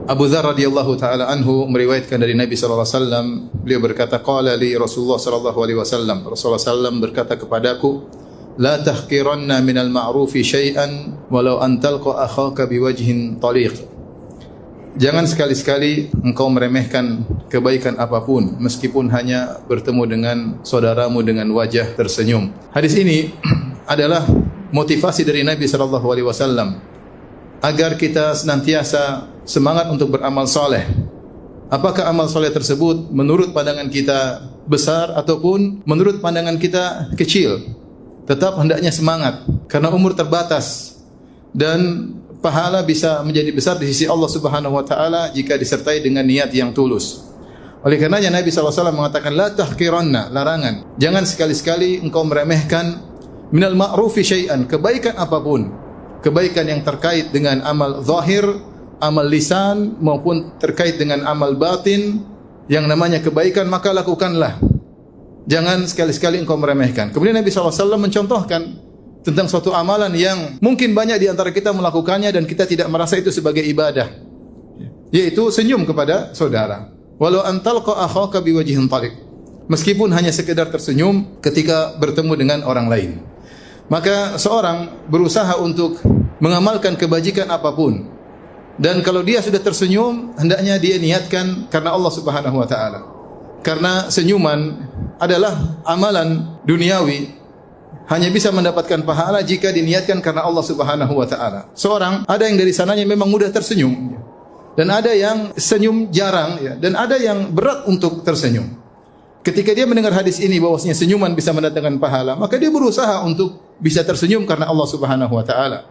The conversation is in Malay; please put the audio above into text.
Abu Dzar radhiyallahu taala anhu meriwayatkan dari Nabi sallallahu alaihi wasallam, beliau berkata, qala li Rasulullah sallallahu alaihi wasallam, Rasulullah sallam berkata kepadaku, la tahqiranna minal ma'rufi syai'an walau an talqa akhaka biwajhin taliq. Jangan sekali-sekali engkau meremehkan kebaikan apapun meskipun hanya bertemu dengan saudaramu dengan wajah tersenyum. Hadis ini adalah motivasi dari Nabi sallallahu alaihi wasallam agar kita senantiasa semangat untuk beramal soleh. Apakah amal soleh tersebut menurut pandangan kita besar ataupun menurut pandangan kita kecil, tetap hendaknya semangat karena umur terbatas dan pahala bisa menjadi besar di sisi Allah Subhanahu wa taala jika disertai dengan niat yang tulus. Oleh karenanya Nabi sallallahu alaihi wasallam mengatakan la tahqiranna, larangan. Jangan sekali-sekali engkau meremehkan minal ma'rufi syai'an, kebaikan apapun. Kebaikan yang terkait dengan amal zahir, amal lisan maupun terkait dengan amal batin yang namanya kebaikan, maka lakukanlah. Jangan sekali-sekali engkau meremehkan. Kemudian Nabi SAW mencontohkan tentang suatu amalan yang mungkin banyak di antara kita melakukannya dan kita tidak merasa itu sebagai ibadah, yaitu senyum kepada saudara. Walau antalqa akhaka biwajhin taliq, meskipun hanya sekedar tersenyum ketika bertemu dengan orang lain. Maka seorang berusaha untuk mengamalkan kebajikan apapun, dan kalau dia sudah tersenyum hendaknya dia niatkan karena Allah Subhanahu wa taala. Karena senyuman adalah amalan duniawi, hanya bisa mendapatkan pahala jika diniatkan karena Allah Subhanahu wa taala. Seorang ada yang dari sananya memang mudah tersenyum, dan ada yang senyum jarang, dan ada yang berat untuk tersenyum. Ketika dia mendengar hadis ini bahwasanya senyuman bisa mendatangkan pahala, maka dia berusaha untuk bisa tersenyum karena Allah Subhanahu wa taala.